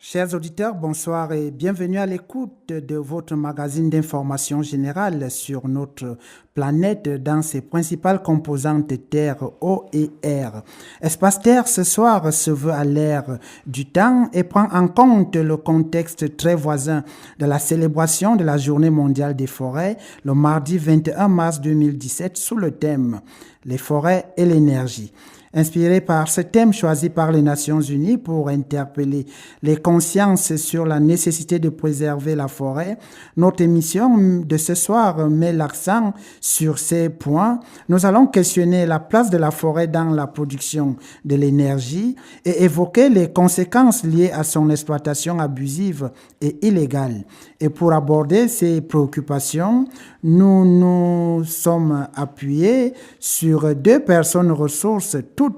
Chers auditeurs, bonsoir et bienvenue à l'écoute de votre magazine d'information générale sur notre planète dans ses principales composantes terre, eau et air. Espace Terre ce soir se veut à l'ère du temps et prend en compte le contexte très voisin de la célébration de la Journée mondiale des forêts le mardi 21 mars 2017 sous le thème Les forêts et l'énergie. Inspiré par ce thème choisi par les Nations Unies pour interpeller les consciences sur la nécessité de préserver la forêt, notre émission de ce soir met l'accent sur ces points. Nous allons questionner la place de la forêt dans la production de l'énergie et évoquer les conséquences liées à son exploitation abusive et illégale. Et pour aborder ces préoccupations, nous nous sommes appuyés sur deux personnes ressources, toutes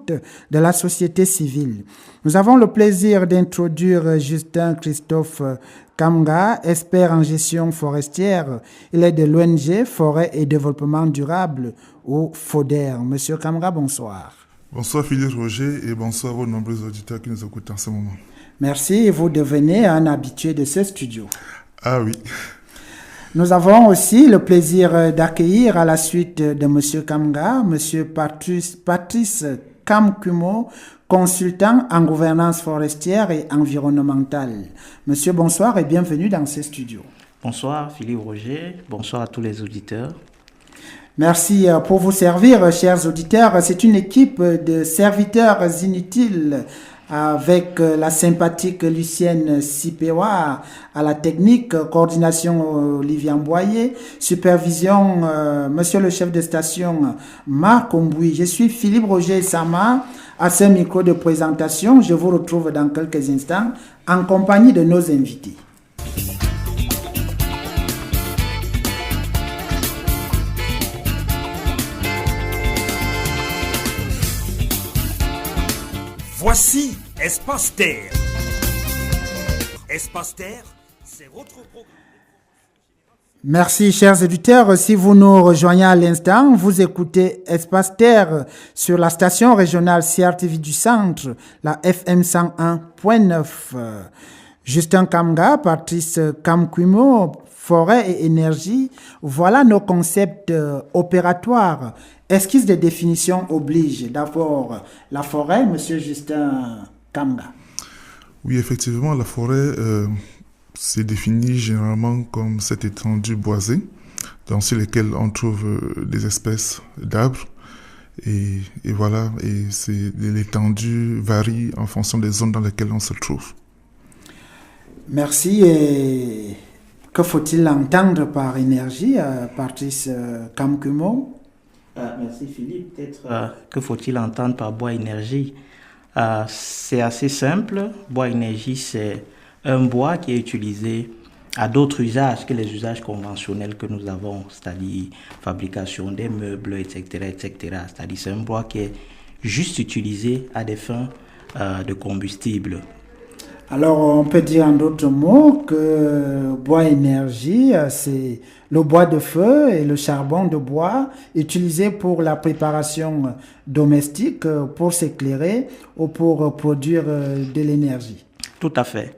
de la société civile. Nous avons le plaisir d'introduire Justin Christophe Kamga, expert en gestion forestière. Il est de l'ONG Forêt et Développement Durable ou FODER. Monsieur Kamga, bonsoir. Bonsoir Philippe Roger et bonsoir aux nombreux auditeurs qui nous écoutent en ce moment. Merci, vous devenez un habitué de ce studio. Ah oui. Nous avons aussi le plaisir d'accueillir à la suite de M. Kamga, M. Patrice Kamkumo, consultant en gouvernance forestière et environnementale. Monsieur, bonsoir et bienvenue dans ce studio. Bonsoir Philippe Roger, bonsoir à tous les auditeurs. Merci pour vous servir, chers auditeurs. C'est une équipe de serviteurs inutiles avec la sympathique Lucienne Sipewa à la technique, coordination Olivier Boyer, supervision monsieur le chef de station Marc Omboui. Je suis Philippe Roger Sama à ce micro de présentation. Je vous retrouve dans quelques instants en compagnie de nos invités. Voici Espace Terre. Espace Terre, c'est votre programme. Merci, chers auditeurs. Si vous nous rejoignez à l'instant, vous écoutez Espace Terre sur la station régionale CRTV du Centre, la FM 101.9. Justin Kamga, Patrice Kamkumo, forêt et énergie, voilà nos concepts opératoires. Esquisse de définition oblige. D'abord, la forêt, monsieur Justin Kamga. Oui, effectivement, la forêt c'est défini généralement comme cette étendue boisée sur laquelle on trouve des espèces d'arbres. Et voilà, et l'étendue varie en fonction des zones dans lesquelles on se trouve. Merci. Et que faut-il entendre par énergie, Patrice Kamkumo? Merci Philippe. Peut-être que faut-il entendre par bois énergie? C'est assez simple. Bois énergie, c'est un bois qui est utilisé à d'autres usages que les usages conventionnels que nous avons, c'est-à-dire fabrication des meubles, etc., etc. C'est-à-dire c'est un bois qui est juste utilisé à des fins de combustible. Alors, on peut dire en d'autres mots que bois énergie, c'est le bois de feu et le charbon de bois utilisé pour la préparation domestique, pour s'éclairer ou pour produire de l'énergie. Tout à fait.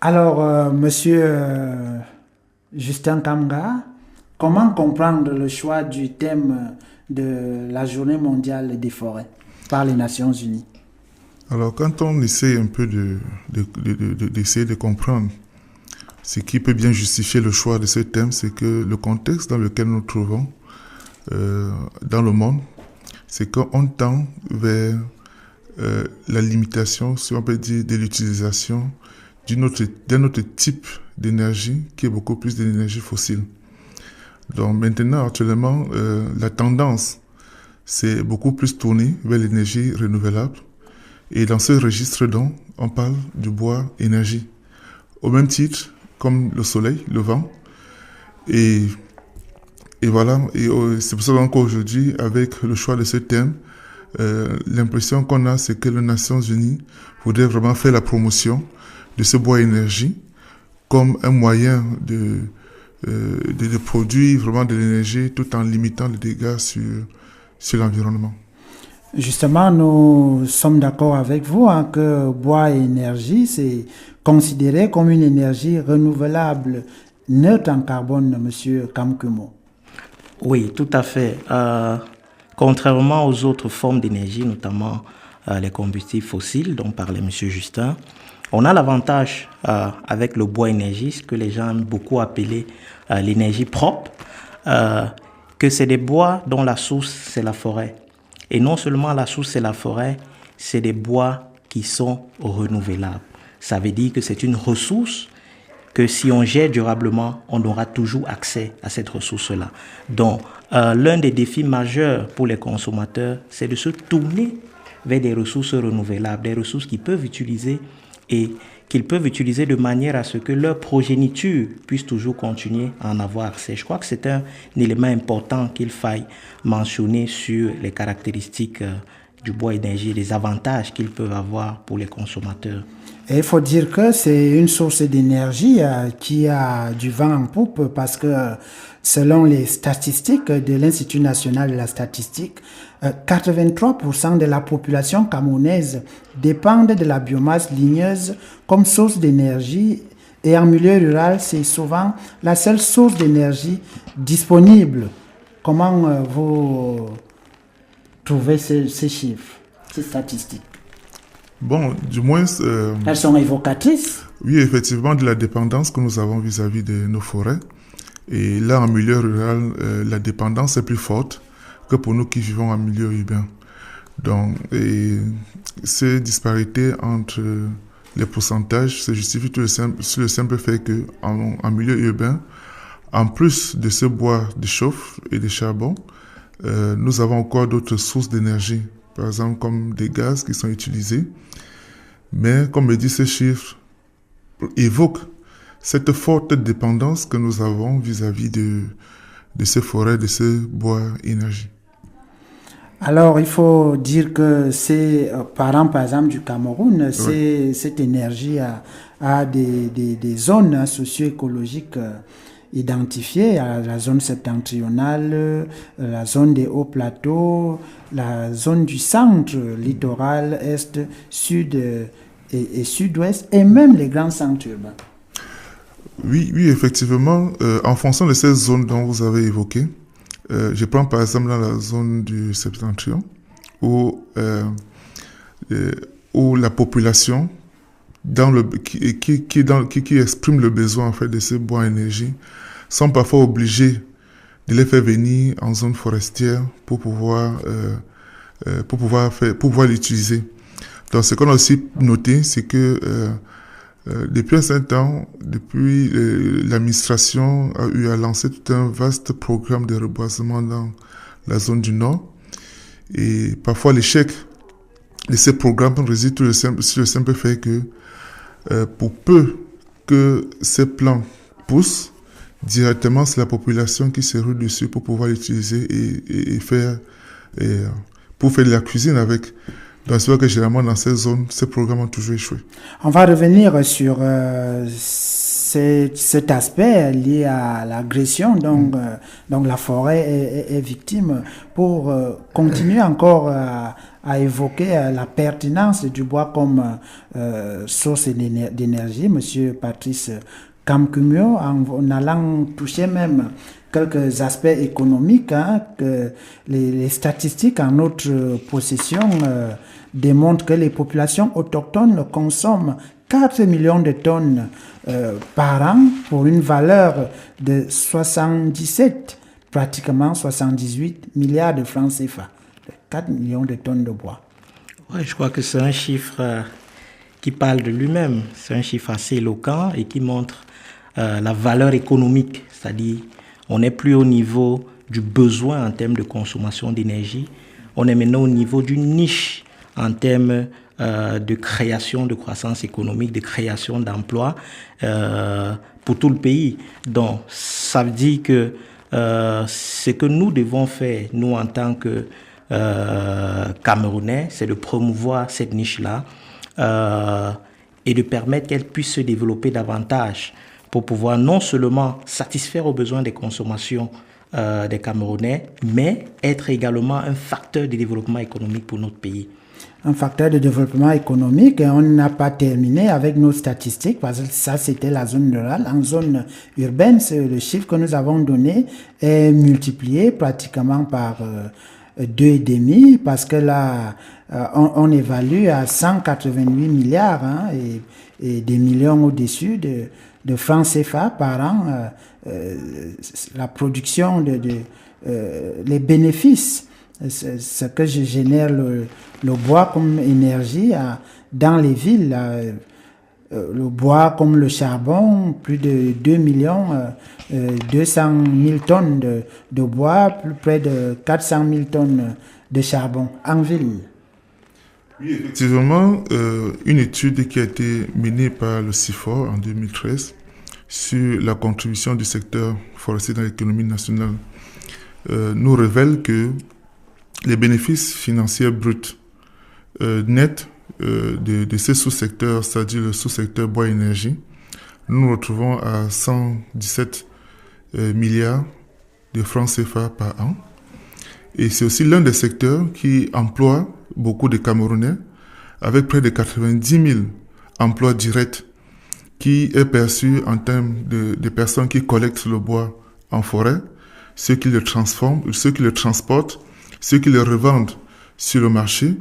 Alors, monsieur Justin Kamga, comment comprendre le choix du thème de la Journée mondiale des forêts par les Nations Unies? Alors, quand on essaie un peu d'essayer de comprendre ce qui peut bien justifier le choix de ce thème, c'est que le contexte dans lequel nous nous trouvons dans le monde, c'est qu'on tend vers la limitation, si on peut dire, de l'utilisation d'un autre type d'énergie qui est beaucoup plus de l'énergie fossile. Donc maintenant, actuellement, la tendance, c'est beaucoup plus tourné vers l'énergie renouvelable. Et dans ce registre, donc, on parle du bois énergie. Au même titre, comme le soleil, le vent. Et voilà. Et c'est pour ça qu'aujourd'hui, avec le choix de ce thème, l'impression qu'on a, c'est que les Nations Unies voudraient vraiment faire la promotion de ce bois énergie comme un moyen de produire vraiment de l'énergie tout en limitant les dégâts sur l'environnement. Justement, nous sommes d'accord avec vous que bois et énergie, c'est considéré comme une énergie renouvelable, neutre en carbone, Monsieur Kamkumo. Oui, tout à fait. Contrairement aux autres formes d'énergie, notamment les combustibles fossiles dont parlait M. Justin, on a l'avantage avec le bois énergie, ce que les gens aiment beaucoup appeler l'énergie propre, que c'est des bois dont la source c'est la forêt. Et non seulement la source c'est la forêt, c'est des bois qui sont renouvelables. Ça veut dire que c'est une ressource que si on gère durablement, on aura toujours accès à cette ressource-là. Donc, l'un des défis majeurs pour les consommateurs, c'est de se tourner vers des ressources renouvelables, des ressources qu'ils peuvent utiliser et qu'ils peuvent utiliser de manière à ce que leur progéniture puisse toujours continuer à en avoir accès. Je crois que c'est un élément important qu'il faille mentionner sur les caractéristiques du bois énergie et les avantages qu'ils peuvent avoir pour les consommateurs. Et il faut dire que c'est une source d'énergie qui a du vent en poupe parce que selon les statistiques de l'Institut national de la statistique, 83% de la population camerounaise dépendent de la biomasse ligneuse comme source d'énergie et en milieu rural, c'est souvent la seule source d'énergie disponible. Comment vous trouvez ces chiffres, ces statistiques? Bon, du moins... Elles sont évocatrices. Oui, effectivement, de la dépendance que nous avons vis-à-vis de nos forêts. Et là, en milieu rural, la dépendance est plus forte que pour nous qui vivons en milieu urbain. Donc, ces disparités entre les pourcentages se justifient sur le simple fait qu'en milieu urbain, en plus de ce bois de chauffe et de charbon, nous avons encore d'autres sources d'énergie, par exemple comme des gaz qui sont utilisés. Mais comme le dit ces chiffres, évoquent cette forte dépendance que nous avons vis-à-vis de ces forêts, de ce bois énergie. Alors, il faut dire que ces parents, par exemple, du Cameroun, oui, cette énergie a des zones socio-écologiques identifiées, la zone septentrionale, la zone des hauts plateaux, la zone du centre, littoral, est, sud et sud-ouest, et même les grands centres urbains. Oui, effectivement, en fonction de ces zones dont vous avez évoqué, je prends par exemple dans la zone du septentrion, où la population qui exprime le besoin en fait de ces bois énergie sont parfois obligés de les faire venir en zone forestière pour pouvoir l'utiliser. Donc ce qu'on a aussi noté, c'est que depuis un certain temps, depuis l'administration a eu à lancer tout un vaste programme de reboisement dans la zone du Nord. Et parfois l'échec de ces programmes réside sur le simple fait que pour peu que ces plants poussent, directement c'est la population qui se rue dessus pour pouvoir l'utiliser pour faire de la cuisine avec. Donc c'est vrai que généralement dans ces zones, ces programmes ont toujours échoué. On va revenir sur cet aspect lié à l'agression, donc la forêt est victime. Pour continuer encore à évoquer la pertinence du bois comme source d'énergie, Monsieur Patrice Kamkumo, en allant toucher même quelques aspects économiques, que les statistiques en notre possession démontrent que les populations autochtones consomment 4 millions de tonnes par an pour une valeur de pratiquement 78 milliards de francs CFA. 4 millions de tonnes de bois. Ouais, je crois que c'est un chiffre qui parle de lui-même. C'est un chiffre assez éloquent et qui montre la valeur économique. C'est-à-dire, on n'est plus au niveau du besoin en termes de consommation d'énergie. On est maintenant au niveau d'une niche en termes de création de croissance économique, de création d'emplois pour tout le pays. Donc, ça veut dire que ce que nous devons faire, nous en tant que Camerounais, c'est de promouvoir cette niche-là et de permettre qu'elle puisse se développer davantage pour pouvoir non seulement satisfaire aux besoins des consommations des Camerounais, mais être également un facteur de développement économique pour notre pays. Un facteur de développement économique, et on n'a pas terminé avec nos statistiques, parce que ça c'était la zone rurale. En zone urbaine, le chiffre que nous avons donné est multiplié pratiquement par 2,5, parce que là, on évalue à 188 milliards et des millions au-dessus de francs CFA par an, la production les bénéfices. Ce que je génère le bois comme énergie dans les villes, le bois comme le charbon, plus de 2 200 000 tonnes de bois, plus près de 400 000 tonnes de charbon en ville. Oui, effectivement, une étude qui a été menée par le CIFOR en 2013 sur la contribution du secteur forestier dans l'économie nationale nous révèle que les bénéfices financiers bruts nets de ces sous-secteurs, c'est-à-dire le sous-secteur bois-énergie, nous retrouvons à 117 milliards de francs CFA par an. Et c'est aussi l'un des secteurs qui emploie beaucoup de Camerounais, avec près de 90 000 emplois directs, qui est perçu en termes de personnes qui collectent le bois en forêt, ceux qui le transforment, ceux qui le transportent, ceux qui le revendent sur le marché,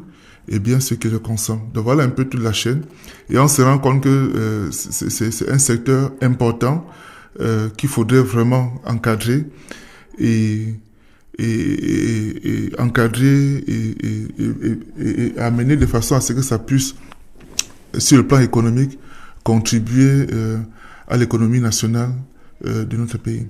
et bien ceux qui le consomment. Donc voilà un peu toute la chaîne. Et on se rend compte que c'est un secteur important qu'il faudrait vraiment encadrer et encadrer et amener de façon à ce que ça puisse, sur le plan économique, contribuer à l'économie nationale de notre pays.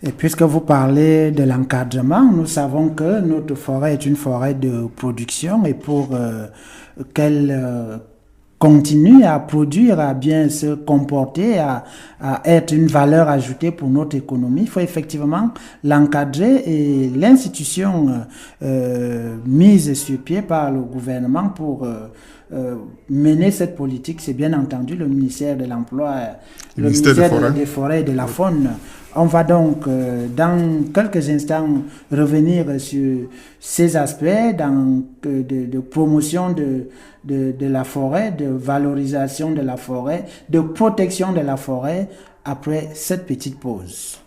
Et puisque vous parlez de l'encadrement, nous savons que notre forêt est une forêt de production, et pour qu'elle continue à produire, à bien se comporter, à être une valeur ajoutée pour notre économie, il faut effectivement l'encadrer, et l'institution mise sur pied par le gouvernement pour mener cette politique, c'est bien entendu le ministère de l'Emploi, le ministère des Forêts et de la Faune. On va donc, dans quelques instants, revenir sur ces aspects de promotion de la forêt, de valorisation de la forêt, de protection de la forêt, après cette petite pause.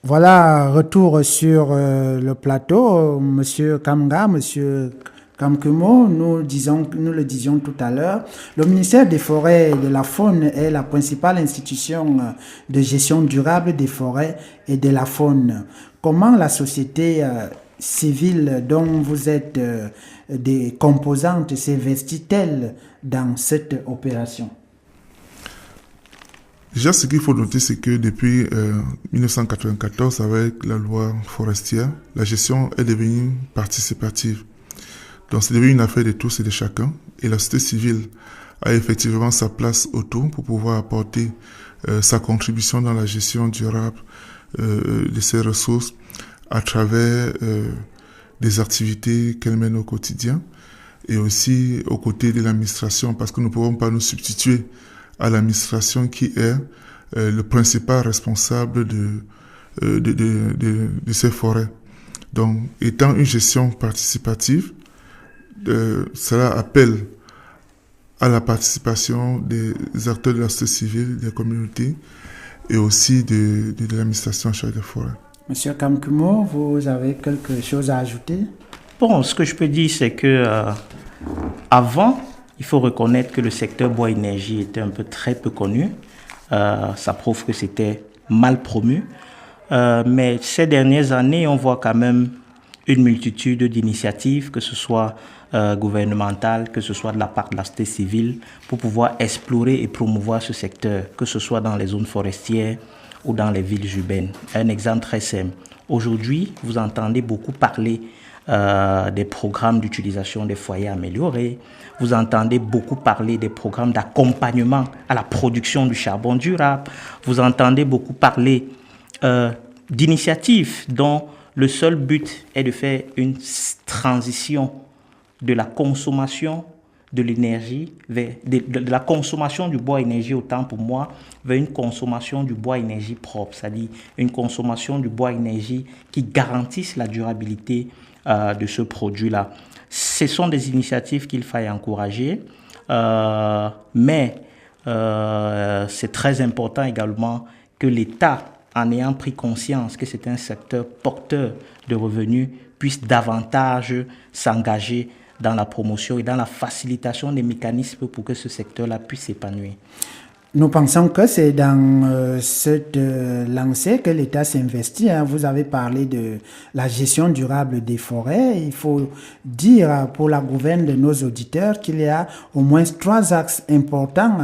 Voilà, retour sur le plateau. Monsieur Kamga, Monsieur Kamkumo, nous le disions tout à l'heure, le ministère des Forêts et de la Faune est la principale institution de gestion durable des forêts et de la faune. Comment la société civile dont vous êtes des composantes s'investit-elle dans cette opération ? Déjà, ce qu'il faut noter, c'est que depuis 1994, avec la loi forestière, la gestion est devenue participative. Donc, c'est devenu une affaire de tous et de chacun. Et la société civile a effectivement sa place autour pour pouvoir apporter sa contribution dans la gestion durable de ces ressources à travers des activités qu'elle mène au quotidien, et aussi aux côtés de l'administration, parce que nous ne pouvons pas nous substituer à l'administration qui est le principal responsable de ces forêts. Donc, étant une gestion participative, cela appelle à la participation des acteurs de la société civile, des communautés, et aussi de l'administration en charge des forêts. Monsieur Kamkumo, vous avez quelque chose à ajouter? Bon, ce que je peux dire, c'est que avant, il faut reconnaître que le secteur bois-énergie était un peu très peu connu. Ça prouve que c'était mal promu. Mais ces dernières années, on voit quand même une multitude d'initiatives, que ce soit gouvernementales, que ce soit de la part de la société civile, pour pouvoir explorer et promouvoir ce secteur, que ce soit dans les zones forestières ou dans les villes urbaines. Un exemple très simple. Aujourd'hui, vous entendez beaucoup parler des programmes d'utilisation des foyers améliorés. Vous entendez beaucoup parler des programmes d'accompagnement à la production du charbon durable. Vous entendez beaucoup parler d'initiatives dont le seul but est de faire une transition de la consommation de l'énergie, de la consommation du bois énergie, autant pour moi, vers une consommation du bois énergie propre, c'est-à-dire une consommation du bois énergie qui garantisse la durabilité de ce produit-là. Ce sont des initiatives qu'il faille encourager, mais c'est très important également que l'État, en ayant pris conscience que c'est un secteur porteur de revenus, puisse davantage s'engager dans la promotion et dans la facilitation des mécanismes pour que ce secteur-là puisse s'épanouir. Nous pensons que c'est dans cette lancée que l'État s'investit. Vous avez parlé de la gestion durable des forêts. Il faut dire pour la gouverne de nos auditeurs qu'il y a au moins 3 axes importants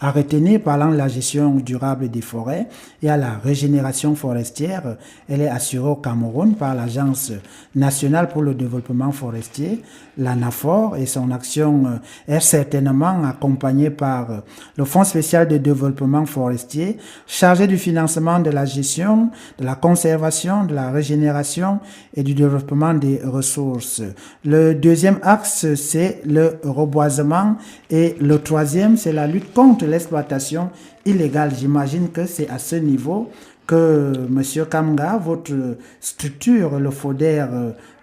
à retenir parlant de la gestion durable des forêts. Il y a la régénération forestière. Elle est assurée au Cameroun par l'Agence nationale pour le développement forestier, l'ANAFOR, et son action est certainement accompagnée par le Fonds spécial de développement forestier, chargé du financement de la gestion, de la conservation, de la régénération et du développement des ressources. Le deuxième axe, c'est le reboisement, et le troisième, c'est la lutte contre l'exploitation illégale. J'imagine que c'est à ce niveau que, Monsieur Kamga, votre structure, le FODER,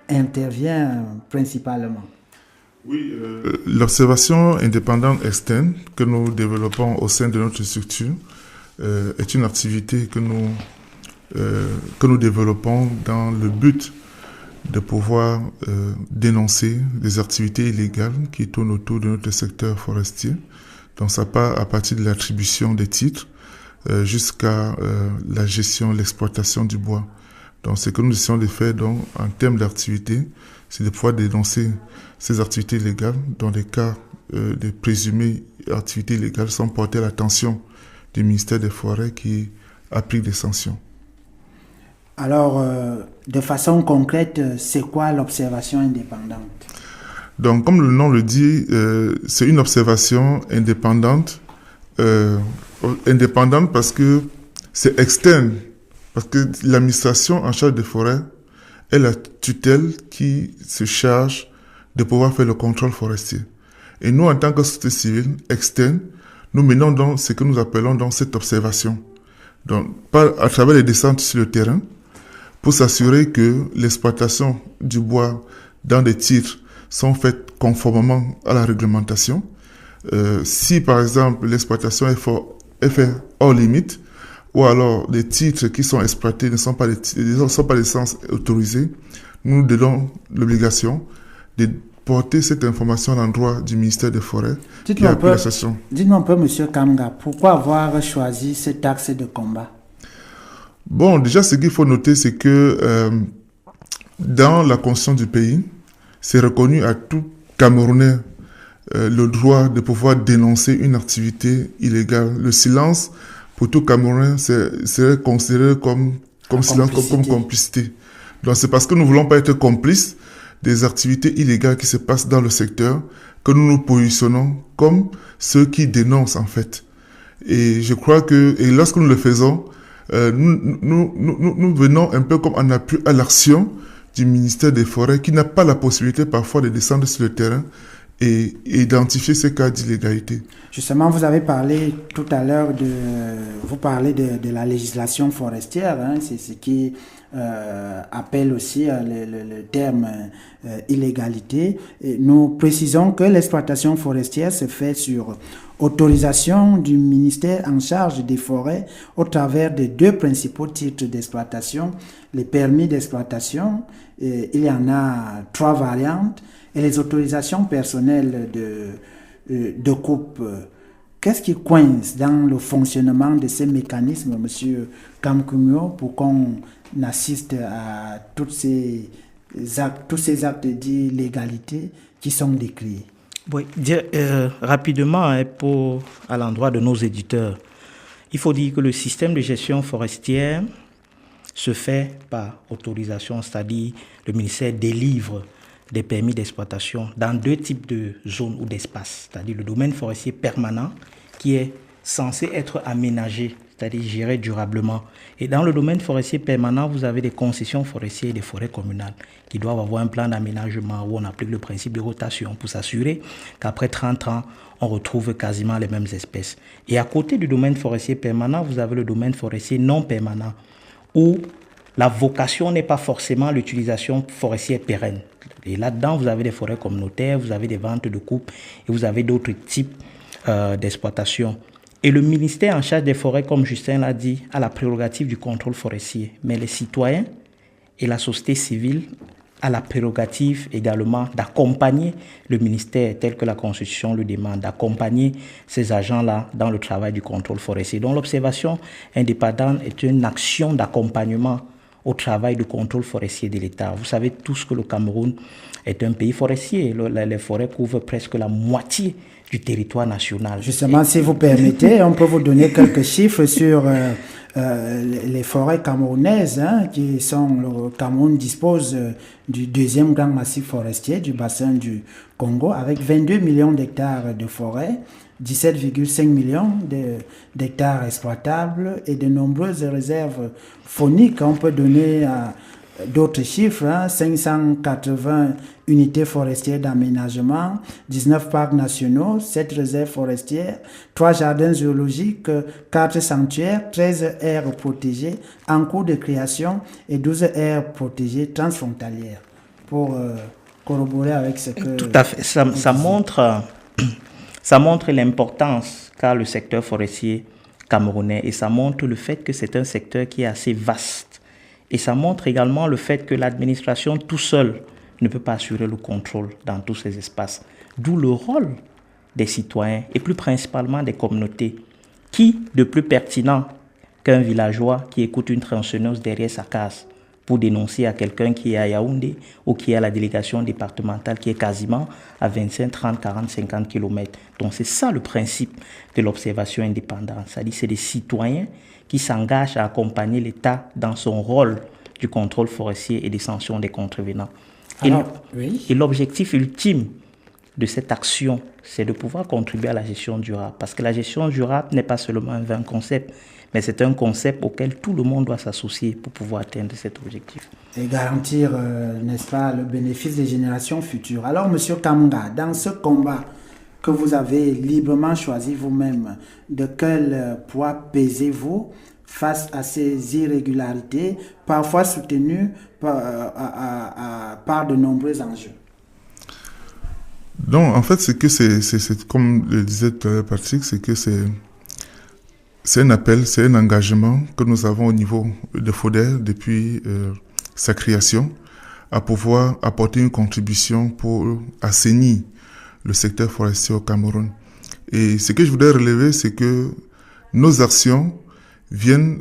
intervient principalement. Oui, l'observation indépendante externe que nous développons au sein de notre structure est une activité que nous développons dans le but de pouvoir dénoncer des activités illégales qui tournent autour de notre secteur forestier. Donc ça part à partir de l'attribution des titres jusqu'à la gestion, l'exploitation du bois. Donc ce que nous essayons de faire donc, en termes d'activité, c'est de pouvoir dénoncer ces activités illégales dans les cas de présumées activités illégales sont portées à l'attention du ministère des Forêts qui applique des sanctions. Alors, de façon concrète, c'est quoi l'observation indépendante? Donc, comme le nom le dit, c'est une observation indépendante. Indépendante parce que c'est externe. Parce que l'administration en charge des forêts est la tutelle qui se charge de pouvoir faire le contrôle forestier. Et nous, en tant que société civile externe, nous menons donc ce que nous appelons donc cette observation. Donc, à travers les descentes sur le terrain, pour s'assurer que l'exploitation du bois dans des titres sont faites conformément à la réglementation. Si, par exemple, l'exploitation est faite hors limite, ou alors les titres qui sont exploités ne sont pas des licences autorisées, nous donnons l'obligation de porter cette information à l'endroit du ministère des Forêts qui appuie l'association. Dites-moi un peu, M. Kamga, pourquoi avoir choisi cet axe de combat? Bon, déjà, ce qu'il faut noter, c'est que dans la constitution du pays, c'est reconnu à tout Camerounais le droit de pouvoir dénoncer une activité illégale. Le silence, pour tout Camerounais, serait considéré comme silence, comme complicité. Donc, c'est parce que nous ne voulons pas être complices des activités illégales qui se passent dans le secteur que nous nous positionnons comme ceux qui dénoncent, en fait. Et je crois que, et lorsque nous le faisons, nous venons un peu comme en appui à l'action du ministère des Forêts qui n'a pas la possibilité parfois de descendre sur le terrain et identifier ces cas d'illégalité. Justement, vous avez parlé tout à l'heure vous parlez de la législation forestière, hein, c'est ce qui appelle aussi le terme illégalité. Et nous précisons que l'exploitation forestière se fait sur autorisation du ministère en charge des forêts au travers de 2 principaux titres d'exploitation, les permis d'exploitation, il y en a 3 variantes, et les autorisations personnelles de coupe. Qu'est-ce qui coince dans le fonctionnement de ces mécanismes, M. Kamkumio, pour qu'on assiste à tous ces actes d'illégalité qui sont décrits? Oui, rapidement, à l'endroit de nos éditeurs, il faut dire que le système de gestion forestière se fait par autorisation, c'est-à-dire le ministère délivre des permis d'exploitation dans 2 types de zones ou d'espaces, c'est-à-dire le domaine forestier permanent qui est censé être aménagé c'est-à-dire gérer durablement. Et dans le domaine forestier permanent, vous avez des concessions forestières et des forêts communales qui doivent avoir un plan d'aménagement où on applique le principe de rotation pour s'assurer qu'après 30 ans, on retrouve quasiment les mêmes espèces. Et à côté du domaine forestier permanent, vous avez le domaine forestier non permanent où la vocation n'est pas forcément l'utilisation forestière pérenne. Et là-dedans, vous avez des forêts communautaires, vous avez des ventes de coupe et vous avez d'autres types d'exploitation. Et le ministère en charge des forêts, comme Justin l'a dit, a la prérogative du contrôle forestier. Mais les citoyens et la société civile a la prérogative également d'accompagner le ministère tel que la Constitution le demande, d'accompagner ces agents-là dans le travail du contrôle forestier. Donc l'observation indépendante est une action d'accompagnement au travail de contrôle forestier de l'État. Vous savez tous que le Cameroun est un pays forestier. Les forêts couvrent presque la moitié du territoire national. Justement, si vous permettez, on peut vous donner quelques chiffres sur les forêts camerounaises, qui sont, le Cameroun dispose du deuxième grand massif forestier du bassin du Congo, avec 22 millions d'hectares de forêt, 17,5 millions d'hectares exploitables et de nombreuses réserves fauniques. On peut donner d'autres chiffres, 580 unités forestières d'aménagement, 19 parcs nationaux, 7 réserves forestières, 3 jardins zoologiques, 4 sanctuaires, 13 aires protégées en cours de création et 12 aires protégées transfrontalières. Pour corroborer avec ce que... Tout à fait. Ça montre l'importance qu'a le secteur forestier camerounais et ça montre le fait que c'est un secteur qui est assez vaste. Et ça montre également le fait que l'administration tout seul ne peut pas assurer le contrôle dans tous ces espaces. D'où le rôle des citoyens et plus principalement des communautés. Qui de plus pertinent qu'un villageois qui écoute une tronçonneuse derrière sa case pour dénoncer à quelqu'un qui est à Yaoundé ou qui est à la délégation départementale qui est quasiment à 25, 30, 40, 50 km. Donc c'est ça le principe de l'observation indépendante. C'est-à-dire c'est des citoyens qui s'engagent à accompagner l'État dans son rôle du contrôle forestier et des sanctions des contrevenants. Et l'objectif ultime de cette action, c'est de pouvoir contribuer à la gestion durable. Parce que la gestion durable n'est pas seulement un vain concept, mais c'est un concept auquel tout le monde doit s'associer pour pouvoir atteindre cet objectif. Et garantir, n'est-ce pas, le bénéfice des générations futures. Alors, Monsieur Kamga, dans ce combat que vous avez librement choisi vous-même, de quel poids pesez-vous face à ces irrégularités, parfois soutenues par de nombreux enjeux? Donc, en fait, c'est comme le disait Patrick, c'est que c'est un appel, c'est un engagement que nous avons au niveau de FODER depuis sa création, à pouvoir apporter une contribution pour assainir le secteur forestier au Cameroun. Et ce que je voudrais relever, c'est que nos actions viennent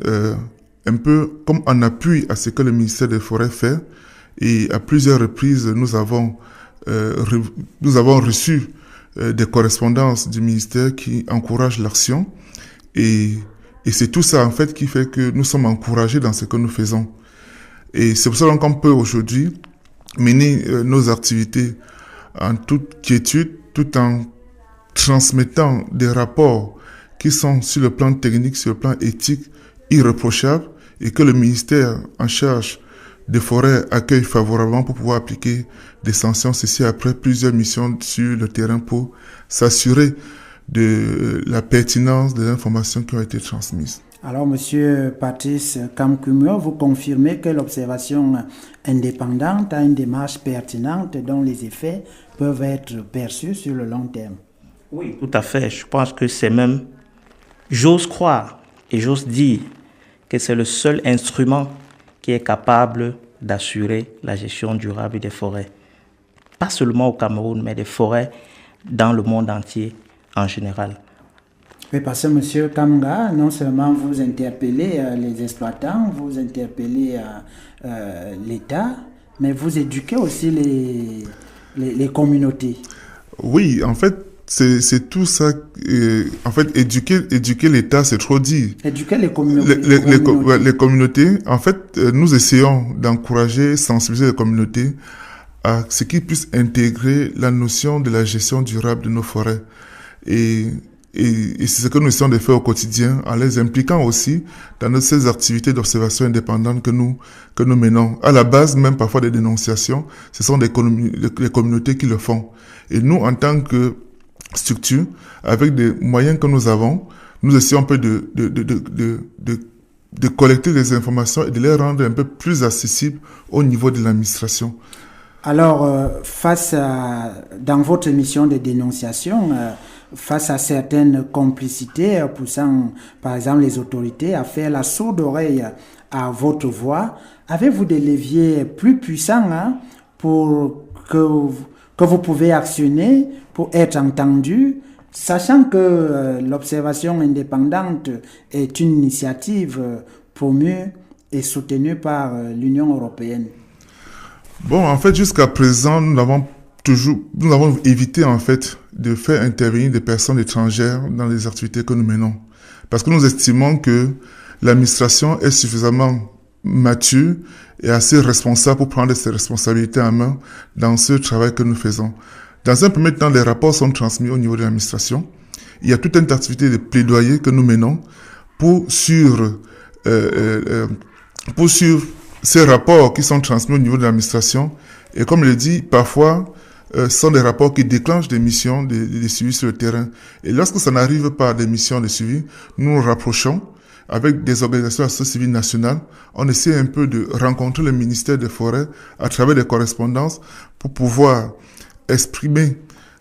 un peu comme en appui à ce que le ministère des Forêts fait. Et à plusieurs reprises, nous avons reçu des correspondances du ministère qui encouragent l'action. Et c'est tout ça, en fait, qui fait que nous sommes encouragés dans ce que nous faisons. Et c'est pour cela qu'on peut aujourd'hui mener nos activités en toute quiétude, tout en transmettant des rapports qui sont sur le plan technique, sur le plan éthique, irréprochables, et que le ministère en charge des forêts accueille favorablement pour pouvoir appliquer des sanctions, ceci après plusieurs missions sur le terrain pour s'assurer de la pertinence des informations qui ont été transmises. Alors, Monsieur Patrice Kamkumio, vous confirmez que l'observation indépendante a une démarche pertinente dont les effets peuvent être perçus sur le long terme? Oui, tout à fait. Je pense que c'est même, j'ose croire et j'ose dire que c'est le seul instrument qui est capable d'assurer la gestion durable des forêts. Pas seulement au Cameroun, mais des forêts dans le monde entier en général. Oui, parce que M. Kamga, non seulement vous interpellez les exploitants, vous interpellez l'État, mais vous éduquez aussi les communautés. Oui, en fait, c'est tout ça. En fait, éduquer l'État, c'est trop dit. Éduquer les communautés. Les communautés, en fait, nous essayons d'encourager, sensibiliser les communautés à ce qu'ils puissent intégrer la notion de la gestion durable de nos forêts. Et Et c'est ce que nous essayons de faire au quotidien, en les impliquant aussi dans ces activités d'observation indépendante que nous menons. À la base, même parfois des dénonciations, ce sont les communautés qui le font. Et nous, en tant que structure, avec des moyens que nous avons, nous essayons un peu de collecter les informations et de les rendre un peu plus accessibles au niveau de l'administration. Alors, dans votre mission de dénonciation, face à certaines complicités poussant, par exemple, les autorités à faire la sourde oreille à votre voix, avez-vous des leviers plus puissants pour que vous pouvez actionner pour être entendu, sachant que l'observation indépendante est une initiative promue et soutenue par l'Union européenne? Bon, en fait, jusqu'à présent, nous avons évité, en fait, de faire intervenir des personnes étrangères dans les activités que nous menons. Parce que nous estimons que l'administration est suffisamment mature et assez responsable pour prendre ses responsabilités en main dans ce travail que nous faisons. Dans un premier temps, les rapports sont transmis au niveau de l'administration. Il y a toute une activité de plaidoyer que nous menons pour suivre ces rapports qui sont transmis au niveau de l'administration. Et comme je l'ai dit, parfois, ce sont des rapports qui déclenchent des missions de suivi sur le terrain. Et lorsque ça n'arrive pas à des missions de suivi, nous nous rapprochons avec des organisations de la société civile nationale. On essaie un peu de rencontrer le ministère des Forêts à travers des correspondances pour pouvoir exprimer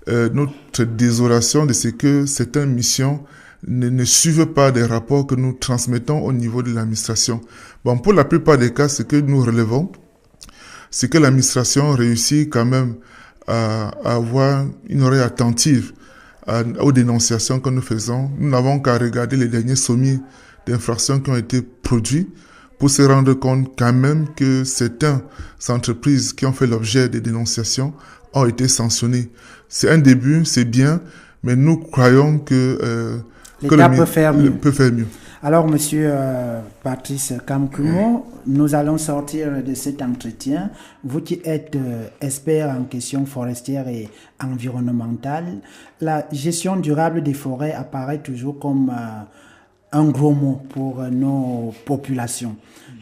notre désolation de ce que certaines missions ne suivent pas des rapports que nous transmettons au niveau de l'administration. Bon, pour la plupart des cas, ce que nous relevons, c'est que l'administration réussit quand même à avoir une oreille attentive aux dénonciations que nous faisons. Nous n'avons qu'à regarder les derniers sommiers d'infractions qui ont été produits pour se rendre compte quand même que certaines entreprises qui ont fait l'objet des dénonciations ont été sanctionnées. C'est un début, c'est bien, mais nous croyons que l'État peut faire mieux. Alors, Monsieur Patrice Kamkumo, nous allons sortir de cet entretien. Vous qui êtes expert en questions forestières et environnementales, la gestion durable des forêts apparaît toujours comme un gros mot pour nos populations.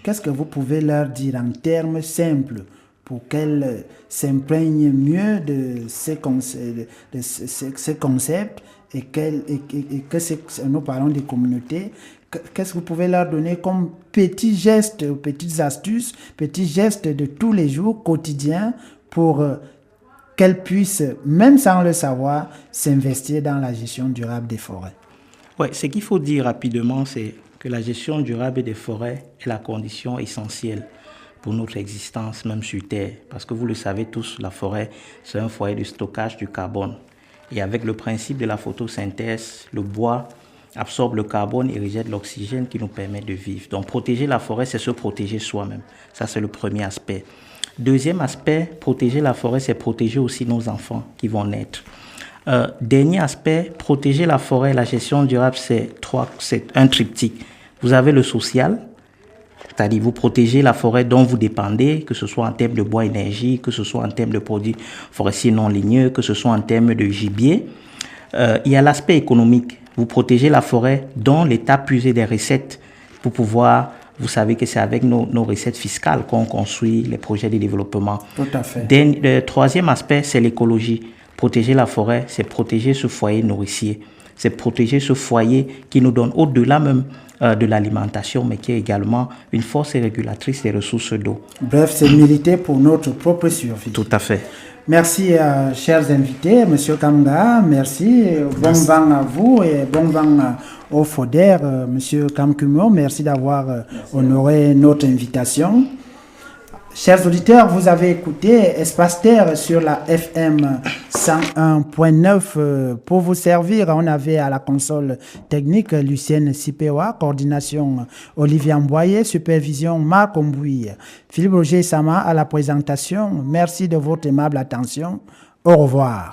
Qu'est-ce que vous pouvez leur dire en termes simples pour qu'elles s'imprègnent mieux de ces concepts et que nous parlons des communautés? Qu'est-ce que vous pouvez leur donner comme petits gestes, petites astuces, petits gestes de tous les jours, quotidiens, pour qu'elles puissent, même sans le savoir, s'investir dans la gestion durable des forêts? Oui, ce qu'il faut dire rapidement, c'est que la gestion durable des forêts est la condition essentielle pour notre existence, même sur Terre. Parce que vous le savez tous, la forêt, c'est un foyer de stockage du carbone. Et avec le principe de la photosynthèse, le bois absorbe le carbone et rejette l'oxygène qui nous permet de vivre. Donc protéger la forêt, c'est se protéger soi-même. Ça, c'est le premier aspect. Deuxième aspect, protéger la forêt, c'est protéger aussi nos enfants qui vont naître. Dernier aspect, protéger la forêt, la gestion durable, c'est un triptyque. Vous avez le social, c'est-à-dire vous protégez la forêt dont vous dépendez, que ce soit en termes de bois énergie, que ce soit en termes de produits forestiers non ligneux, que ce soit en termes de gibier. Il y a l'aspect économique. Vous protégez la forêt dont l'État puise des recettes pour pouvoir, vous savez que c'est avec nos recettes fiscales qu'on construit les projets de développement. Tout à fait. Le troisième aspect, c'est l'écologie. Protéger la forêt, c'est protéger ce foyer nourricier. C'est protéger ce foyer qui nous donne au-delà même de l'alimentation, mais qui est également une force régulatrice des ressources d'eau. Bref, c'est militer pour notre propre survie. Tout à fait. Merci, chers invités, Monsieur Kamga, merci. Bon vent à vous et bon vent au FODER, Monsieur Kamkumo. Merci d'avoir honoré notre invitation. Chers auditeurs, vous avez écouté Espace Terre sur la FM 101.9. Pour vous servir, on avait à la console technique Lucienne Sipewa, coordination Olivier Mboye, supervision Marc Ombouy, Philippe Roger Sama à la présentation. Merci de votre aimable attention. Au revoir.